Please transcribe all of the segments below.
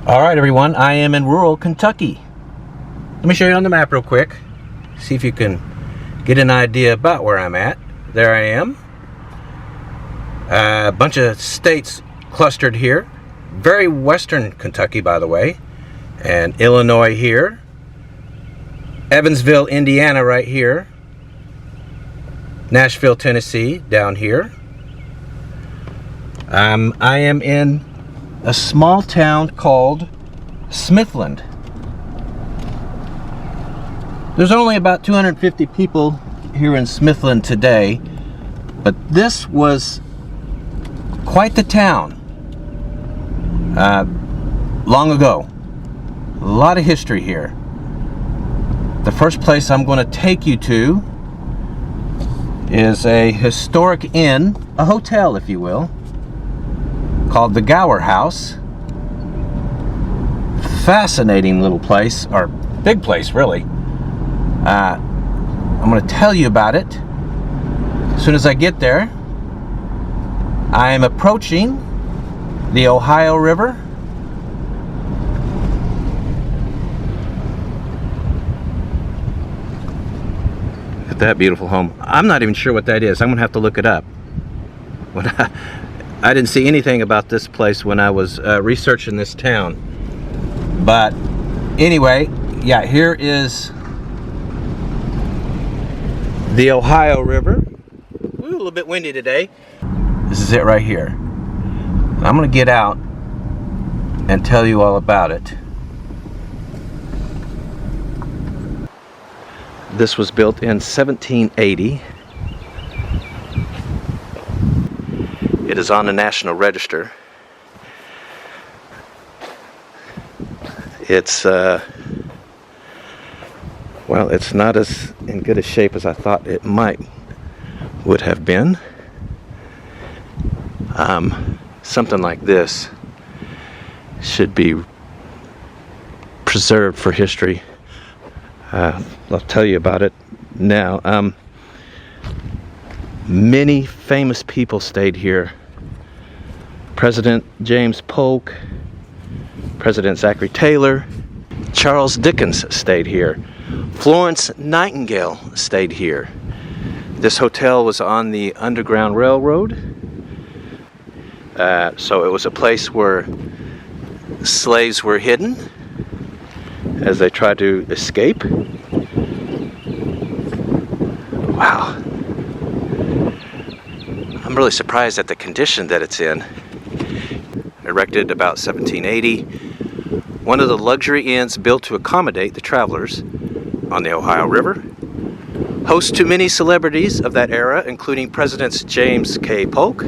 All right, everyone, I am in rural Kentucky. Let me show you on the map real quick. See if you can get an idea about where I'm at. There I am. A bunch of states clustered here. Very western Kentucky, by the way. And Illinois here. Evansville, Indiana right here. Nashville, Tennessee down here. I am in a small town called Smithland. There's only about 250 people here in Smithland today, but this was quite the town long ago. A lot of history here. The first place I'm going to take you to is a historic inn, a hotel if you will, called the Gower House. Fascinating little place, or big place really. I'm going to tell you about it as soon as I get there. I am approaching the Ohio River. Look at that beautiful home. I'm not even sure what that is. I'm going to have to look it up. I didn't see anything about this place when I was researching this town. But anyway, yeah, here is the Ohio River. Ooh, a little bit windy today. This is it right here. I'm going to get out and tell you all about it. This was built in 1780. It is on the National Register. It's well, it's not as in good a shape as I thought it would have been. Something like this should be preserved for history. I'll tell you about it now. Many famous people stayed here. President James Polk, President Zachary Taylor, Charles Dickens stayed here. Florence Nightingale stayed here. This hotel was on the Underground Railroad, so it was a place where slaves were hidden as they tried to escape. Wow. I'm really surprised at the condition that it's in. Erected about 1780, one of the luxury inns built to accommodate the travelers on the Ohio River. Host to many celebrities of that era, including Presidents James K. Polk,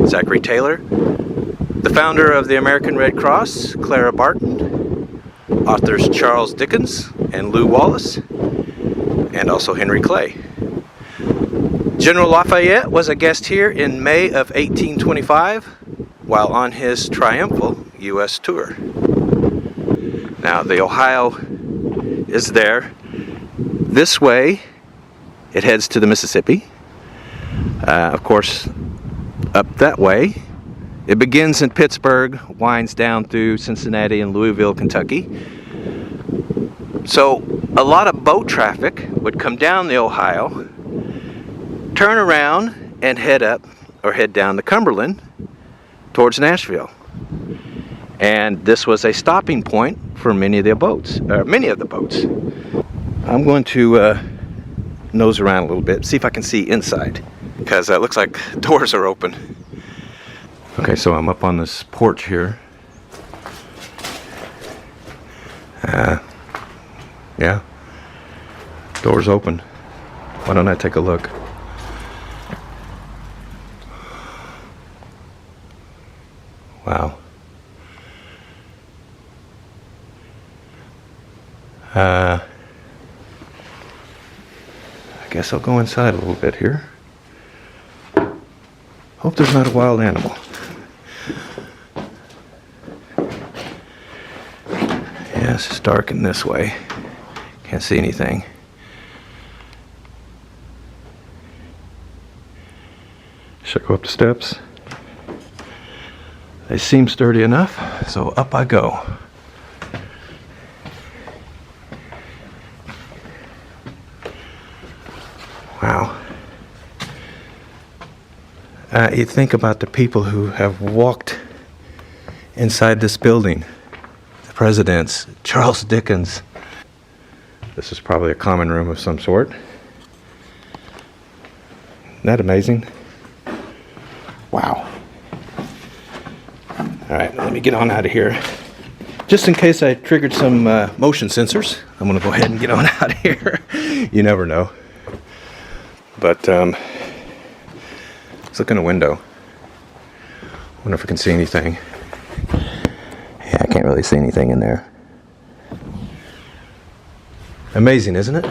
Zachary Taylor, the founder of the American Red Cross, Clara Barton, authors Charles Dickens and Lew Wallace, and also Henry Clay. General Lafayette was a guest here in May of 1825 while on his triumphal U.S. tour. Now the Ohio is there. This way it heads to the Mississippi. Of course, up that way it begins in Pittsburgh, winds down through Cincinnati and Louisville, Kentucky. So a lot of boat traffic would come down the Ohio, turn around and head up or head down the Cumberland towards Nashville. And this was a stopping point for many of the boats. I'm going to nose around a little bit, see if I can see inside, because it looks like doors are open. Okay, so I'm up on this porch here. Yeah, doors open. Why don't I take a look? Wow. I guess I'll go inside a little bit here. Hope there's not a wild animal. Yeah, it's just dark in this way. Can't see anything. Should I go up the steps? They seem sturdy enough, so up I go. Wow. You think about the people who have walked inside this building. The presidents, Charles Dickens. This is probably a common room of some sort. Isn't that amazing? Wow. Alright, let me get on out of here. Just in case I triggered some motion sensors, I'm going to go ahead and get on out of here. You never know. But, let's look in the window. Wonder if I can see anything. Yeah, I can't really see anything in there. Amazing, isn't it?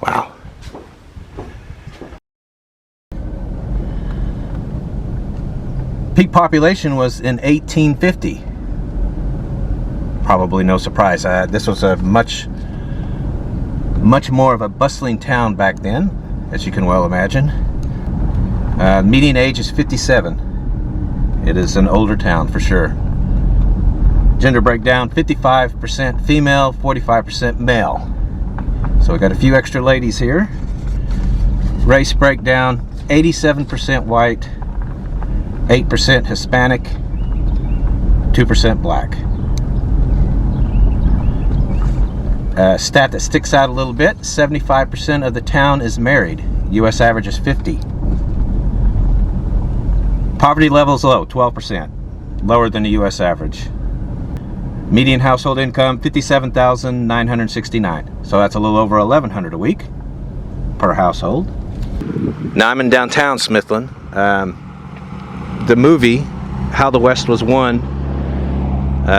Wow. Peak population was in 1850. Probably no surprise. This was a much more of a bustling town back then, as you can well imagine. Median age is 57. It is an older town for sure. Gender breakdown, 55% female, 45% male. So we got a few extra ladies here. Race breakdown, 87% white, 8% Hispanic, 2% black. Stat that sticks out a little bit, 75% of the town is married. US average is 50. Poverty level is low, 12%. Lower than the US average. Median household income, $57,969. So that's a little over $1,100 a week per household. Now I'm in downtown Smithland. The movie, How the West Was Won,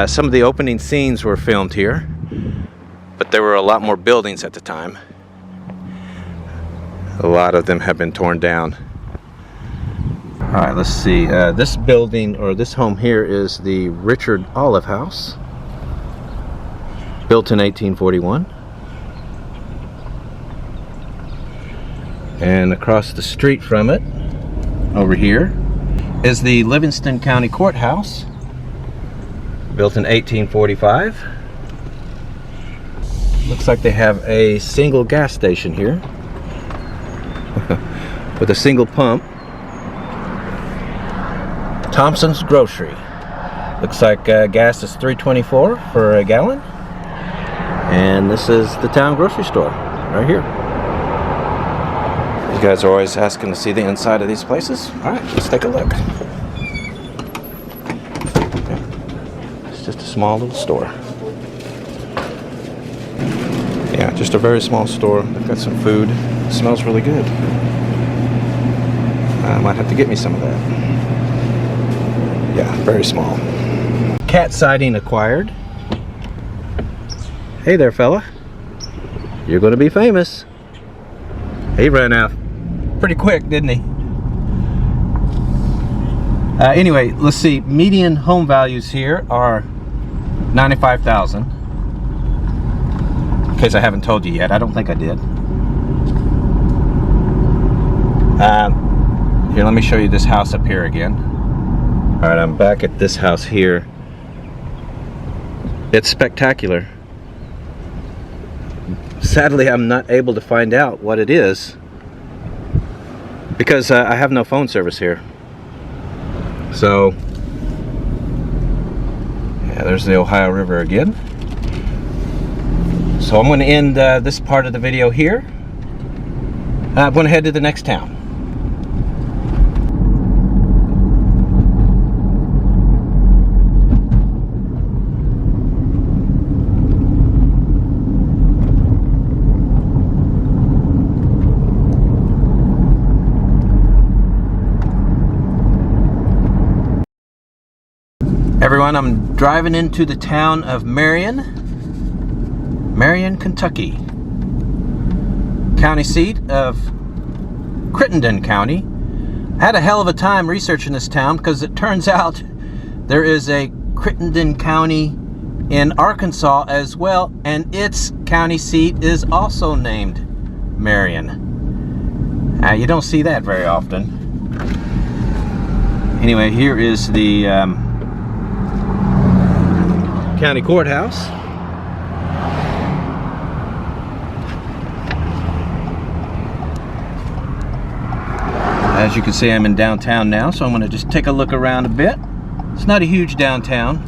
some of the opening scenes were filmed here, but there were a lot more buildings at the time. A lot of them have been torn down. All right, let's see. This building, or this home here, is the Richard Olive House, built in 1841. And across the street from it, over here, is the Livingston County Courthouse, built in 1845. Looks like they have a single gas station here with a single pump. Thompson's Grocery. Looks like gas is $3.24 for a gallon. And this is the town grocery store right here. You guys are always asking to see the inside of these places. All right, let's take a look. Okay. It's just a small little store. Yeah, just a very small store. They've got some food. It smells really good. I might have to get me some of that. Yeah, very small. Cat siding acquired. Hey there, fella. You're going to be famous. He ran out pretty quick, didn't he? Anyway, let's see. Median home values here are $95,000. In case I haven't told you yet, I don't think I did. Here, let me show you this house up here again. All right, I'm back at this house here. It's spectacular. Sadly, I'm not able to find out what it is because I have no phone service here. So, yeah, there's the Ohio River again. So I'm going to end this part of the video here. I'm going to head to the next town. Everyone, I'm driving into the town of Marion, Kentucky. County seat of Crittenden County. I had a hell of a time researching this town because it turns out there is a Crittenden County in Arkansas as well, and its county seat is also named Marion. You don't see that very often. Anyway, here is the county courthouse. As you can see, I'm in downtown now, so I'm going to just take a look around a bit. It's not a huge downtown.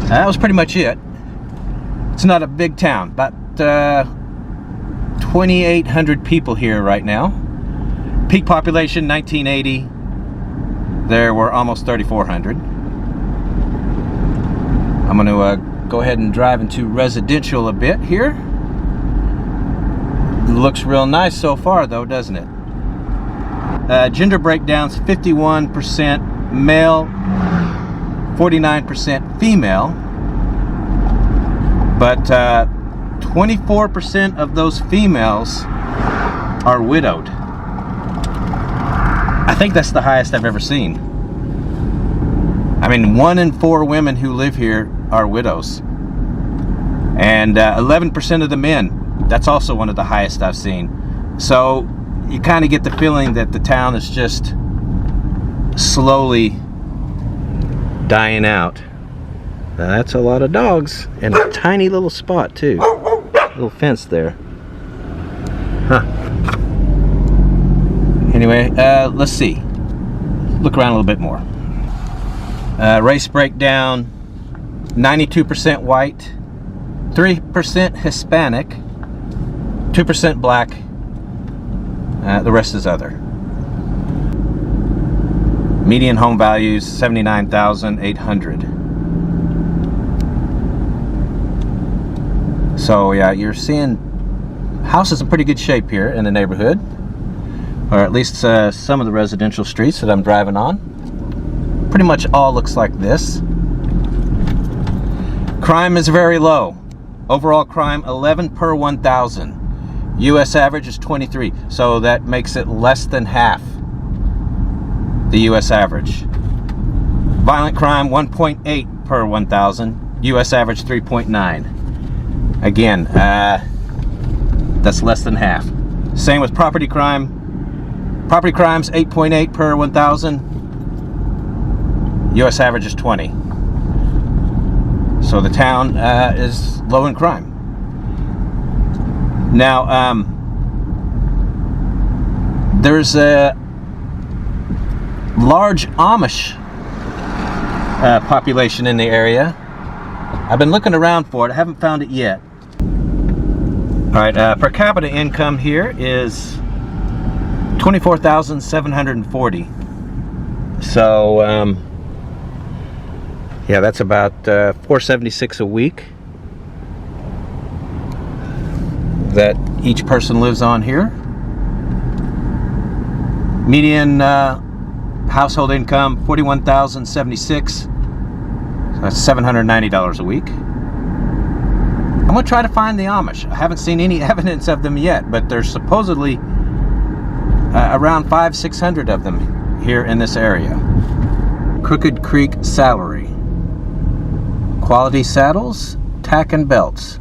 That was pretty much it. It's not a big town, about 2,800 people here right now. Peak population 1980, there were almost 3,400. I'm going to go ahead and drive into residential a bit here. It looks real nice so far though, doesn't it? Gender breakdowns: 51% male, 49% female, but 24% of those females are widowed. I think that's the highest I've ever seen. I mean, 1 in 4 women who live here are widows. And 11% of the men, that's also one of the highest I've seen. So you kind of get the feeling that the town is just slowly dying out. Now that's a lot of dogs, and a tiny little spot too. Little fence there. Huh. Anyway, let's see. Look around a little bit more. Race breakdown: 92% white, 3% Hispanic, 2% black, the rest is other. Median home values: $79,800. So yeah, you're seeing houses in pretty good shape here in the neighborhood, or at least some of the residential streets that I'm driving on. Pretty much all looks like this. Crime is very low. Overall crime 11 per 1,000. US average is 23, so that makes it less than half the US average. Violent crime 1.8 per 1,000. US average 3.9. Again, that's less than half. Same with property crime. Property crimes 8.8 per 1,000. US average is 20. So the town is low in crime. Now, there's a large Amish population in the area. I've been looking around for it. I haven't found it yet. All right, per capita income here is $24,740. So, yeah, that's about $476 a week that each person lives on here. Median household income $41,076. So that's $790 a week. I'm gonna try to find the Amish. I haven't seen any evidence of them yet, but there's supposedly around 500-600 of them here in this area. Crooked Creek salary. Quality saddles, tack and belts.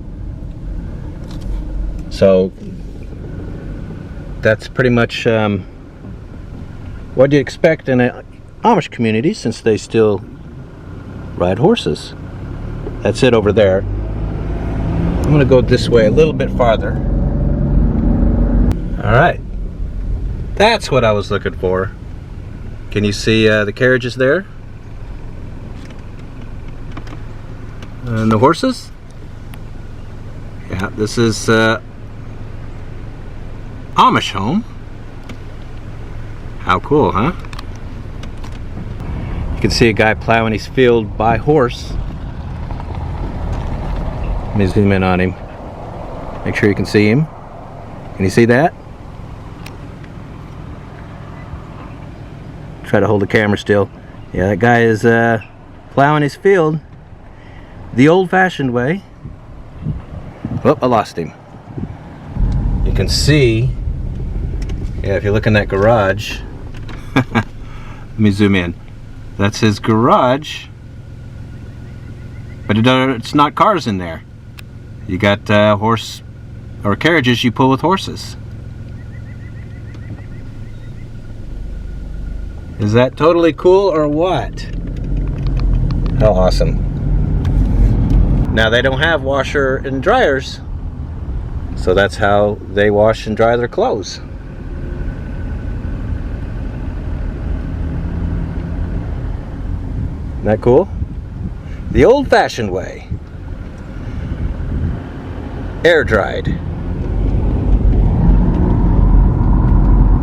So that's pretty much what you expect in an Amish community, since they still ride horses. That's it over there. I'm gonna go this way a little bit farther. All right, that's what I was looking for. Can you see the carriages there? And the horses? Yeah, this is Amish home. How cool, huh? You can see a guy plowing his field by horse. Let me zoom in on him. Make sure you can see him. Can you see that? Try to hold the camera still. Yeah, that guy is plowing his field the old-fashioned way. Oh, I lost him. You can see, yeah, if you look in that garage. Let me zoom in. That's his garage, but it's not cars in there. You got horse or carriages you pull with horses. Is that totally cool or what? How awesome. Now they don't have washer and dryers, so that's how they wash and dry their clothes. Isn't that cool? The old-fashioned way. Air dried.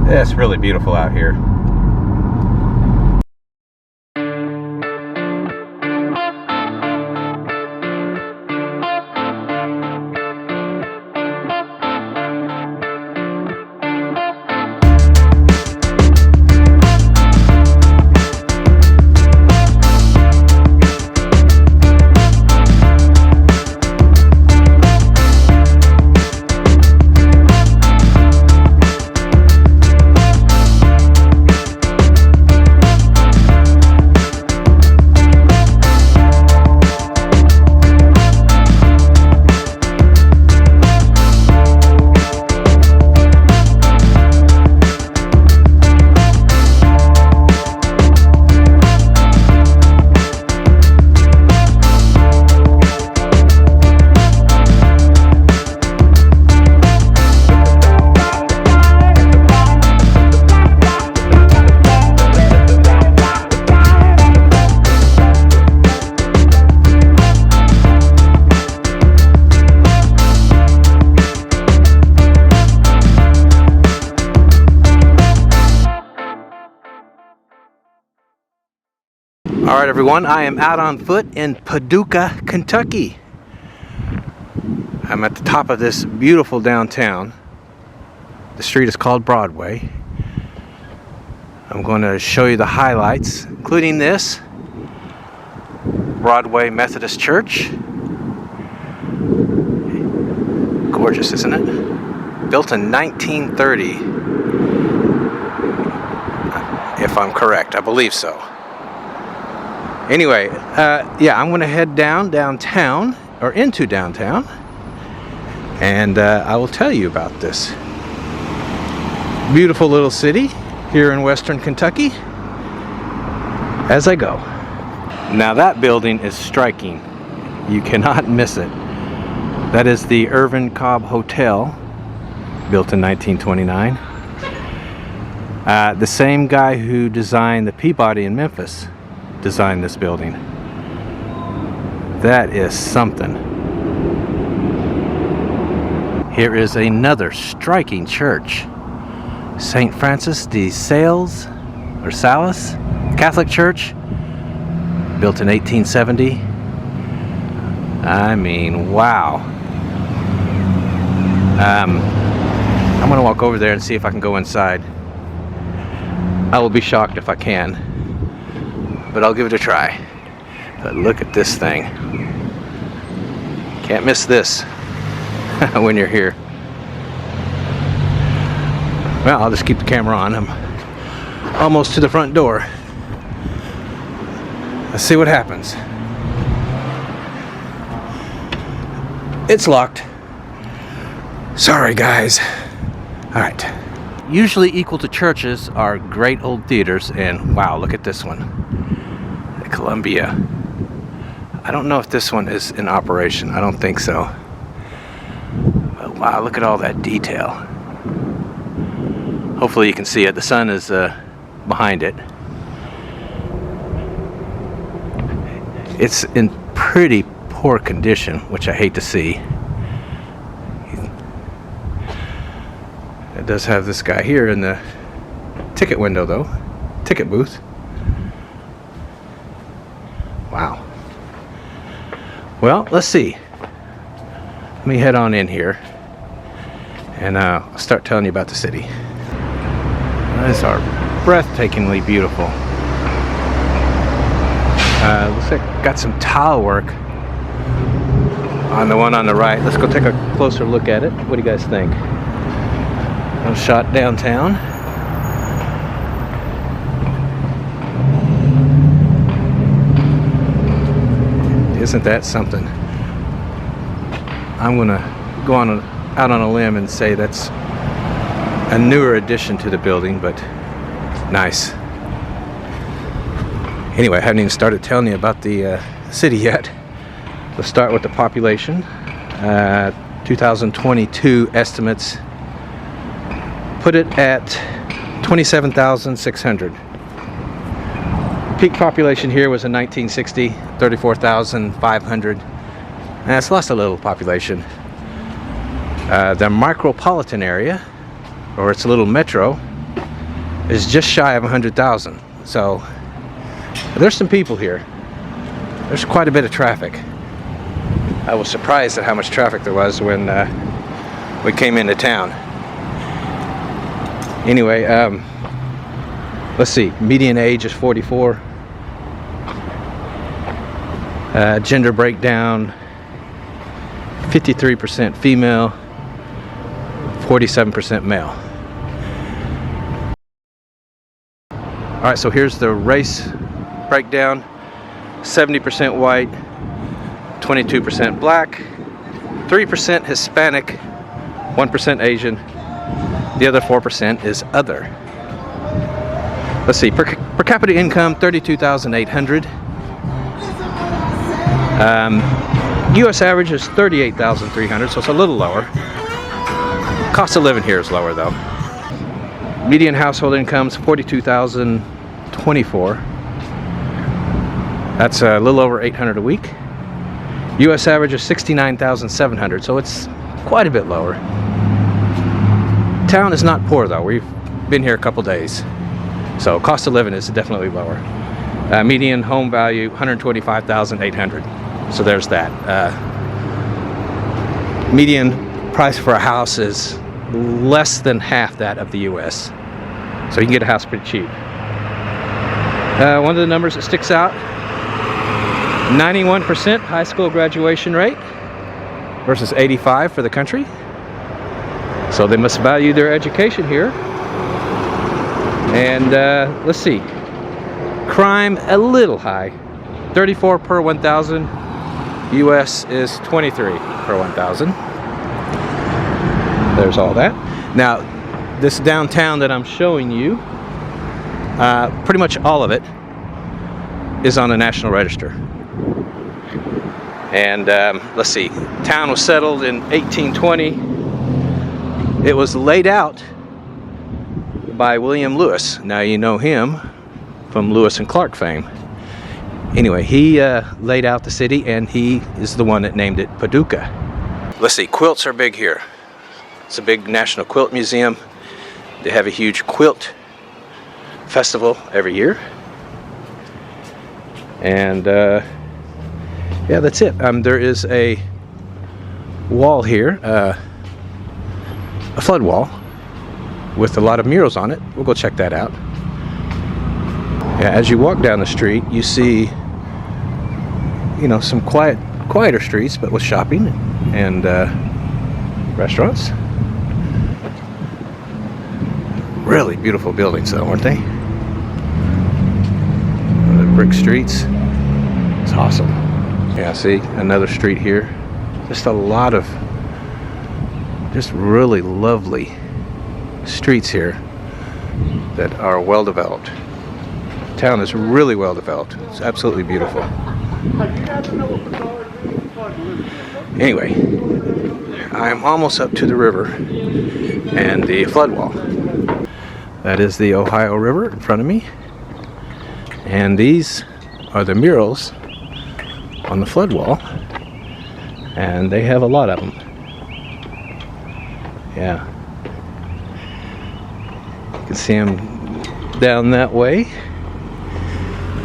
It's really beautiful out here. Alright everyone, I am out on foot in Paducah, Kentucky. I'm at the top of this beautiful downtown. The street is called Broadway. I'm going to show you the highlights, including this Broadway Methodist Church. Gorgeous, isn't it? Built in 1930. If I'm correct, I believe so. Anyway, yeah, I'm going to head downtown, or into downtown, and I will tell you about this beautiful little city here in western Kentucky as I go. Now that building is striking. You cannot miss it. That is the Irvin Cobb Hotel, built in 1929. The same guy who designed the Peabody in Memphis designed this building. That is something. Here is another striking church. St. Francis de Sales, or Sales, Catholic Church, built in 1870. I mean, wow. I'm gonna walk over there and see if I can go inside. I will be shocked if I can, but I'll give it a try. But look at this thing. Can't miss this when you're here. Well, I'll just keep the camera on. I'm almost to the front door. Let's see what happens. It's locked. Sorry, guys. All right. Usually equal to churches are great old theaters, and wow, look at this one. The Columbia. I don't know if this one is in operation. I don't think so. But wow, look at all that detail. Hopefully you can see it. The sun is behind it. It's in pretty poor condition, which I hate to see. It does have this guy here in the ticket window, though. Ticket booth. Wow. Well, let's see. Let me head on in here, and I'll start telling you about the city. These are breathtakingly beautiful. Looks like got some tile work on the one on the right. Let's go take a closer look at it. What do you guys think? A shot downtown. Isn't that something? I'm gonna go out on a limb and say that's a newer addition to the building, but nice. Anyway, I haven't even started telling you about the city yet. Let's start with the population. 2022 estimates put it at 27,600. Peak population here was in 1960, 34,500. It's lost a little population. The micropolitan area, or its little metro, is just shy of 100,000. So there's some people here. There's quite a bit of traffic. I was surprised at how much traffic there was when we came into town. Anyway, let's see. Median age is 44. Gender breakdown: 53% female, 47% male. Alright, so here's the race breakdown: 70% white, 22% black, 3% Hispanic, 1% Asian, the other 4% is other. Let's see, per capita income, 32,800. US average is 38,300, so it's a little lower. Cost of living here is lower though. Median household income is 42,024. That's a little over 800 a week. US average is 69,700, so it's quite a bit lower. Town is not poor though. We've been here a couple days, so cost of living is definitely lower. Median home value 125,800. So there's that. Median price for a house is less than half that of the US, so you can get a house pretty cheap. One of the numbers that sticks out: 91% high school graduation rate versus 85% for the country. So they must value their education here. And let's see, crime a little high, 34 per 1,000. US is 23 per 1,000. There's all that. Now, this downtown that I'm showing you, pretty much all of it is on the National Register. And let's see, town was settled in 1820. It was laid out by William Lewis. Now you know him from Lewis and Clark fame. Anyway, he laid out the city, and he is the one that named it Paducah. Let's see, quilts are big here. It's a big National Quilt Museum. They have a huge quilt festival every year. And yeah, that's it. There is a wall here, a flood wall with a lot of murals on it. We'll go check that out. Yeah, as you walk down the street, you see, you know, some quieter streets, but with shopping and restaurants. Really beautiful buildings though, aren't they? The brick streets. It's awesome. Yeah, see, another street here. Just a lot of just really lovely streets here that are well developed. The town is really well developed. It's absolutely beautiful. Anyway, I'm almost up to the river and the flood wall. That is the Ohio River in front of me. And these are the murals on the flood wall. And they have a lot of them. Yeah. You can see them down that way.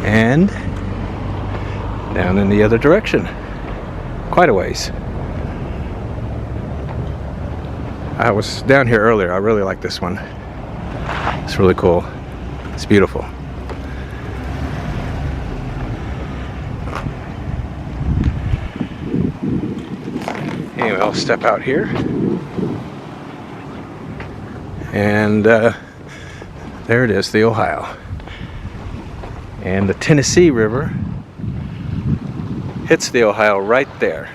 And down in the other direction. Quite a ways. I was down here earlier. I really like this one. It's really cool. It's beautiful. Anyway, I'll step out here. And there it is, the Ohio. And the Tennessee River hits the Ohio right there.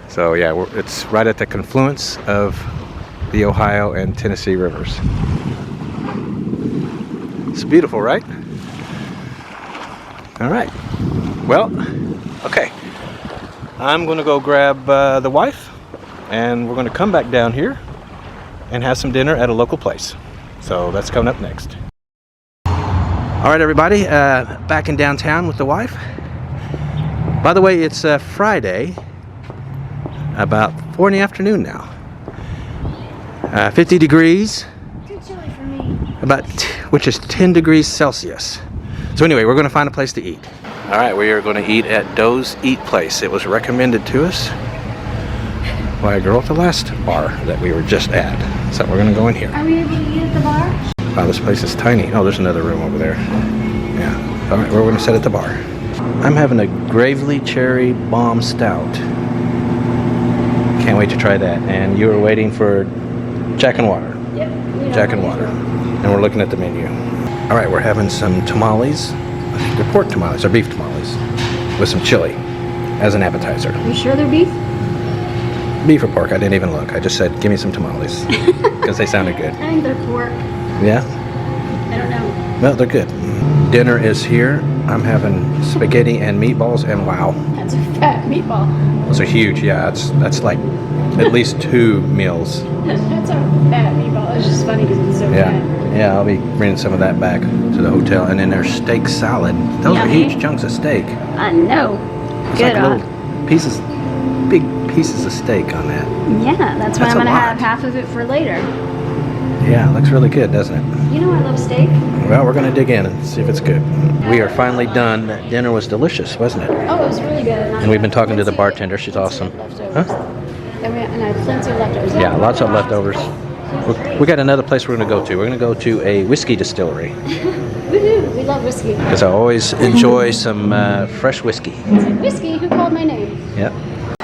So yeah, it's right at the confluence of the Ohio and Tennessee rivers. It's beautiful, right? All right. Well, okay. I'm going to go grab the wife, and we're going to come back down here and have some dinner at a local place. So that's coming up next. All right, everybody, back in downtown with the wife. By the way, it's Friday, about 4 in the afternoon now. 50 degrees, Too chilly for me. which is 10 degrees Celsius. So anyway, we're going to find a place to eat. All right, we are going to eat at Doe's Eat Place. It was recommended to us by a girl at the last bar that we were just at. So we're going to go in here. Are we able to eat at the bar? Wow, this place is tiny. Oh, there's another room over there. Yeah. All right, we're going to sit at the bar. I'm having a Gravely Cherry Bomb Stout. Can't wait to try that. And you were waiting for Jack and Water. Yep. Jack and Water. And we're looking at the menu. All right, we're having some tamales. I think they're pork tamales or beef tamales with some chili as an appetizer. You sure they're beef? Beef or pork? I didn't even look. I just said, give me some tamales because they sounded good. I think they're pork. Yeah? I don't know. Well, they're good. Dinner is here. I'm having spaghetti and meatballs, and wow. That's a fat meatball. Those are huge. Yeah, that's like at least 2 meals. That's a fat meatball. It's just funny because it's so Yeah. fat. Yeah, I'll be bringing some of that back to the hotel. And then there's steak salad. Those are Yummy. huge chunks of steak. I know. It's Good. like little pieces, big pieces of steak on that. Yeah, that's why That's I'm a going to have lot. half of it for later. Yeah, it looks really good, doesn't it? You know I love steak. Well, we're going to dig in and see if it's good. We are finally done. That dinner was delicious, wasn't it? Oh, it was really good. And we've been talking to the bartender. She's awesome. Leftovers. Huh? And I have plenty of leftovers. Yeah, lots of leftovers. We got another place we're going to go to. We're going to go to a whiskey distillery Woohoo! We love whiskey. because I always enjoy some fresh whiskey. Whiskey? Who called my name? Yep.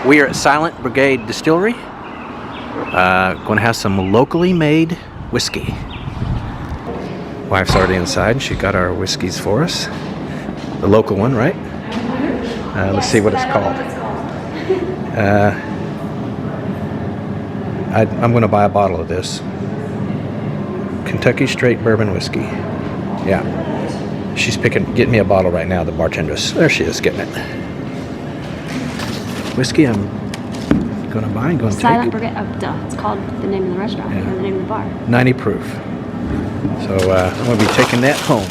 We are at Silent Brigade Distillery. Going to have some locally made whiskey. Wife's already inside and she got our whiskeys for us. The local one, right? Let's see what it's called. I'm going to buy a bottle of this. Kentucky Straight Bourbon Whiskey. Yeah. She's getting me a bottle right now, the bartenderess. There she is, getting it. Whiskey I'm going to buy and going to Silent take. Brigade. Oh, duh. It's called the name of the restaurant or the name of the bar. 90 proof. So I'm going to be taking that home.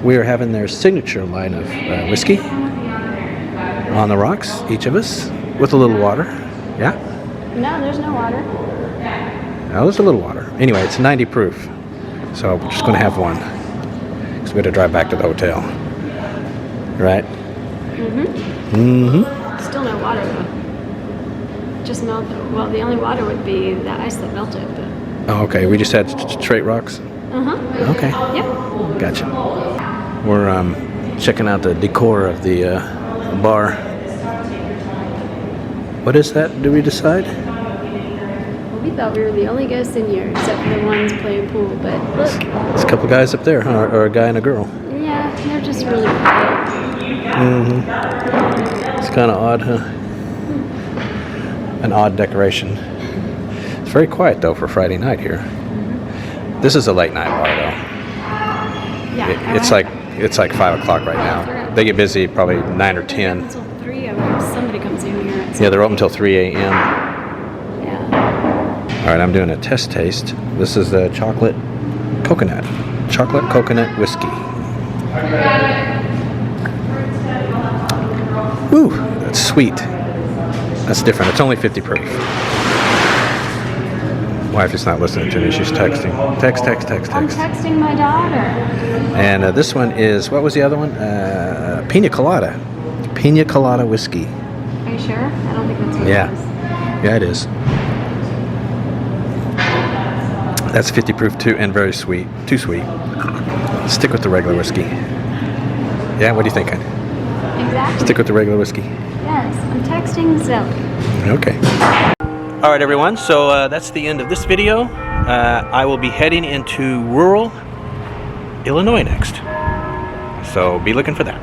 We are having their signature line of whiskey on the rocks, each of us, with a little water. Yeah? No, there's no water. Now there's a little water. Anyway, it's 90 proof. So we're just going to have one. Because we got to drive back to the hotel. Right? Still no water though. Just melted. Well, the only water would be the ice that melted. But. Oh, okay. We just had straight rocks? Okay. Yep. Gotcha. We're checking out the decor of the bar. What is that? Do we decide? Well, we thought we were the only guests in here, except for the ones playing pool. But look. There's a couple guys up there, huh? Or a guy and a girl. Yeah, they're just really quiet. It's kind of odd, huh? An odd decoration. It's very quiet though for Friday night here. This is a late night bar though. Yeah. It's like 5 o'clock right now. They get busy probably 9 or 10. Until 3, I mean, somebody comes in here. At Yeah, they're open until 3 a.m. Yeah. All right, I'm doing a test taste. This is the chocolate coconut whiskey. Woo, that's sweet. That's different. It's only 50 proof. Wife is not listening to me. She's texting. Text. I'm texting my daughter. And this one is, what was the other one? Pina colada. Pina colada whiskey. Are you sure? I don't think that's what it is. Yeah, it is. That's 50 proof too, and very sweet. Too sweet. Stick with the regular whiskey. Yeah, what are you thinking? Exactly. Stick with the regular whiskey. Yes, I'm texting Zoe. Okay. All right, everyone. So that's the end of this video. I will be heading into rural Illinois next. So be looking for that.